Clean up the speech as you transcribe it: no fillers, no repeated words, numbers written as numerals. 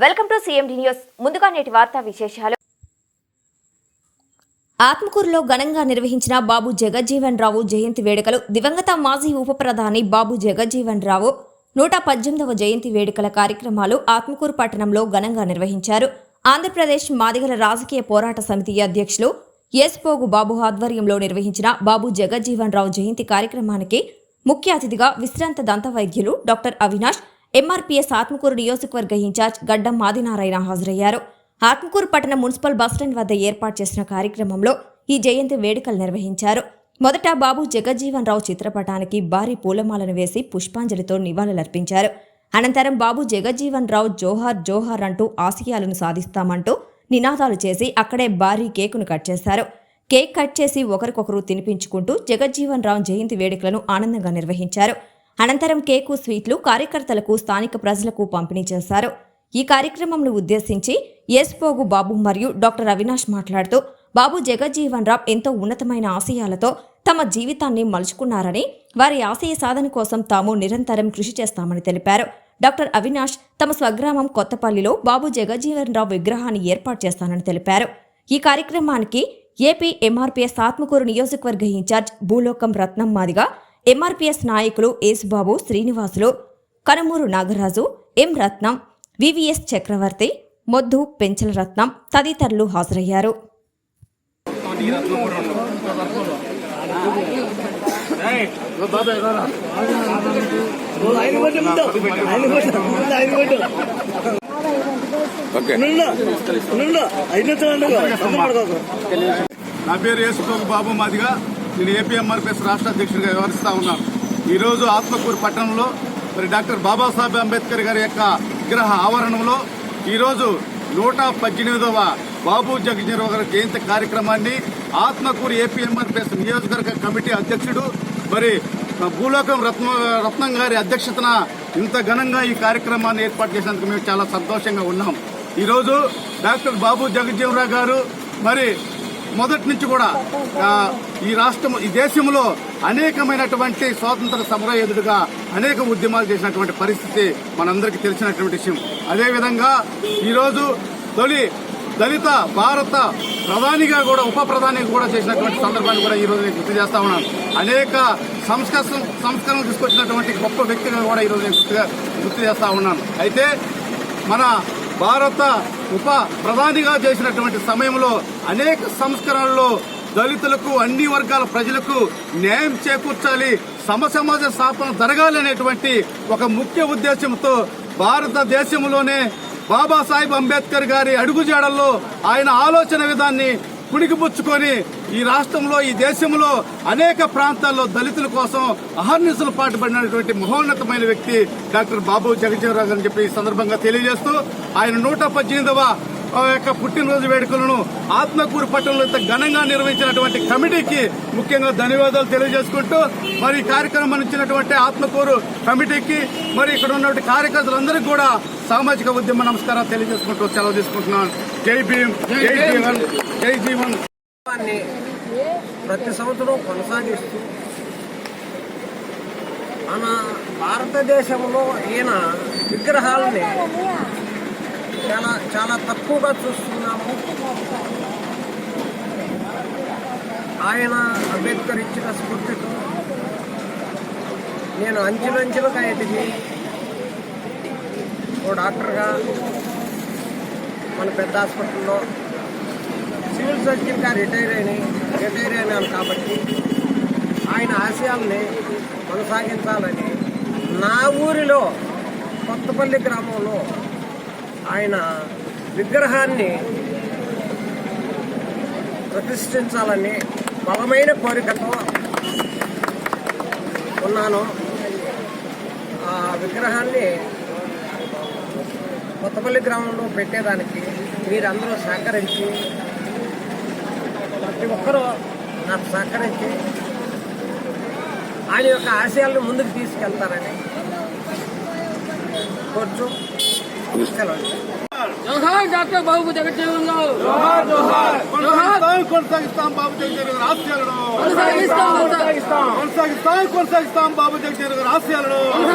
Welcome to CMD news. ముందుగా నేటి వార్తా విశేషాలు. ఆత్మకూరులో ఘనంగా నిర్వహించిన బాబు జగజ్జీవన్ రావు జయంతి వేడుకలు. దివంగత మాజీ ఉప ప్రధాని బాబు జగజ్జీవన్ రావు 118వ జయంతి వేడుకల కార్యక్రమాలు ఆత్మకూరు పట్టణంలో ఘనంగా నిర్వహించారు. ఆంధ్రప్రదేశ్ మాదిగల రాజకీయ పోరాట సమితి అధ్యక్షులు ఎస్పోగు బాబు ఆధ్వర్యంలో నిర్వహించిన బాబు జగజ్జీవన్ రావు జయంతి కార్యక్రమానికి ముఖ్య అతిథిగా విశ్రాంత దంత వైద్యులు డాక్టర్ అవినాష్, ఎంఆర్పీఎస్ ఆత్మకూరు నియోజకవర్గ ఇన్ఛార్జ్ గడ్డం ఆదినారాయణ హాజరయ్యారు. ఆత్మకూరు పట్టణ మున్సిపల్ బస్టాండ్ వద్ద ఏర్పాటు చేసిన కార్యక్రమంలో ఈ జయంతి వేడుకలు నిర్వహించారు. మొదట బాబు జగజ్జీవన్ రావు చిత్రపటానికి భారీ పూలమాలను వేసి పుష్పాంజలితో నివాళులర్పించారు. అనంతరం బాబు జగజ్జీవన్ రావు జోహార్ జోహార్ అంటూ ఆశయాలను సాధిస్తామంటూ నినాదాలు చేసి అక్కడే భారీ కేకును కట్ చేశారు. కేక్ కట్ చేసి ఒకరికొకరు తినిపించుకుంటూ జగజ్జీవన్ రావు జయంతి వేడుకలను ఆనందంగా నిర్వహించారు. అనంతరం కేకు, స్వీట్లు కార్యకర్తలకు, స్థానిక ప్రజలకు పంపిణీ చేశారు. ఈ కార్యక్రమంను ఉద్దేశించి ఎస్పోగు బాబు మరియు డాక్టర్ అవినాష్ మాట్లాడుతూ బాబు జగజ్జీవన్ రావు ఎంతో ఉన్నతమైన ఆశయాలతో తమ జీవితాన్ని మలుచుకున్నారని, వారి ఆశయ సాధన కోసం తాము నిరంతరం కృషి చేస్తామని తెలిపారు. డాక్టర్ అవినాష్ తమ స్వగ్రామం కొత్తపల్లిలో బాబు జగజ్జీవన్ రావు విగ్రహాన్ని ఏర్పాటు చేస్తానని తెలిపారు. ఈ కార్యక్రమానికి ఏపీ ఎంఆర్పీఎస్ ఆత్మకూరు నియోజకవర్గ ఇన్ఛార్జ్ భూలోకం రత్నం మాదిగా, ఎంఆర్పీఎస్ నాయకులు యేసుబాబు, శ్రీనివాసులు, కనుమూరు నాగరాజు, ఎం రత్నం, వివిఎస్ చక్రవర్తి, మొద్దు పెంచల రత్నం తదితరులు హాజరయ్యారు. నా పేరు యేసుబాబు బాబు మాదిగా. నేను ఏపీ ఎంఆర్పీఎస్ రాష్ట్ర అధ్యక్షుడిగా వ్యవహరిస్తా ఉన్నాను. ఈరోజు ఆత్మకూరు పట్టణంలో మరి డాక్టర్ బాబాసాహెబ్ అంబేద్కర్ గారి యొక్క విగ్రహ ఆవరణంలో ఈరోజు 118వ బాబు జగజ్జీవన్ రావు గారి జయంతి కార్యక్రమాన్ని ఆత్మకూరు ఏపీ ఎంఆర్పీఎస్ నియోజకవర్గ కమిటీ అధ్యక్షుడు మరి భూలోకం రత్నం గారి అధ్యక్షతన ఇంత ఘనంగా ఈ కార్యక్రమాన్ని ఏర్పాటు చేసినందుకు మేము చాలా సంతోషంగా ఉన్నాం. ఈరోజు డాక్టర్ బాబు జగజ్జీవన్ రావు గారు మరి మొదటి నుంచి కూడా ఈ దేశంలో అనేకమైనటువంటి స్వాతంత్ర సమరయోధుడిగా అనేక ఉద్యమాలు చేసినటువంటి పరిస్థితి మనందరికీ తెలిసినటువంటి విషయం. అదేవిధంగా ఈరోజు తొలి దళిత భారత ప్రధానిగా కూడా, ఉప ప్రధానిగా కూడా చేసినటువంటి సందర్భాన్ని కూడా ఈరోజు నేను గుర్తు చేస్తా ఉన్నాను. అనేక సంస్కరణలు తీసుకొచ్చినటువంటి గొప్ప వ్యక్తిగా కూడా ఈరోజు నేను గుర్తు చేస్తా ఉన్నాను. అయితే మన భారత ఉప ప్రధానిగా చేసినటువంటి సమయంలో అనేక సంస్కరణల్లో దళితులకు, అన్ని వర్గాల ప్రజలకు న్యాయం చేకూర్చాలి, సమసమాజ స్థాపన జరగాలి అనేటువంటి ఒక ముఖ్య ఉద్దేశంతో భారతదేశంలోనే బాబాసాహెబ్ అంబేద్కర్ గారి అడుగుజాడల్లో ఆయన ఆలోచన విధాన్ని పుణికిపుచ్చుకొని ఈ రాష్ట్రంలో, ఈ దేశంలో అనేక ప్రాంతాల్లో దళితుల కోసం అహర్నిశలు పాటుపడినటువంటి మహోన్నతమైన వ్యక్తి డాక్టర్ బాబు జగజ్జీవన్ రావు అని చెప్పి ఈ సందర్భంగా తెలియజేస్తూ ఆయన 118వ యొక్క పుట్టినరోజు వేడుకలను ఆత్మకూరు పట్టణంలో ఇంత ఘనంగా నిర్వహించినటువంటి కమిటీకి ముఖ్యంగా ధన్యవాదాలు తెలియజేసుకుంటూ, మరి ఈ కార్యక్రమం ఇచ్చినటువంటి ఆత్మకూరు కమిటీకి, మరి ఇక్కడ ఉన్నటువంటి కార్యకర్తలందరికీ కూడా సామాజిక ఉద్యమ నమస్కారాలు తెలియజేసుకుంటూ సెలవు తీసుకుంటున్నాను. జై భీమ్, జై జీవన్, జై జీవన్. ప్రతి సంవత్సరం కొనసాగిస్తూ మన భారతదేశంలో ఈయన విగ్రహాలని చాలా తక్కువగా చూస్తున్నాము. ఆయన అంబేద్కర్ ఇచ్చిన స్ఫూర్తితో నేను అంచెలంచెలుగా ఎదిగి ఓ డాక్టర్గా మన పెద్ద హాస్పిటల్లో సివిల్ సర్జన్గా రిటైర్ అయినాను. కాబట్టి ఆయన ఆశయాల్ని కొనసాగించాలని నా ఊరిలో కొత్తపల్లి గ్రామంలో ఆయన విగ్రహాన్ని ప్రతిష్ఠించాలని బలమైన కోరికతో ఉన్నాను. ఆ విగ్రహాన్ని కొత్తపల్లి గ్రామంలో పెట్టేదానికి మీరందరూ సహకరించి, ప్రతి ఒక్కరూ నాకు సహకరించి ఆయన యొక్క ఆశయాలను ముందుకు తీసుకెళ్తారని కోరుచు జోహార్ డాక్టర్ బాబు జగజ్జీవన్ రావు. కొనసాగిస్తాం బాబు జగజ్జీవన్ ఆశయాలను. కొనసాగిస్తాం బాబు జగజ్జీవన్ ఆశయాలను.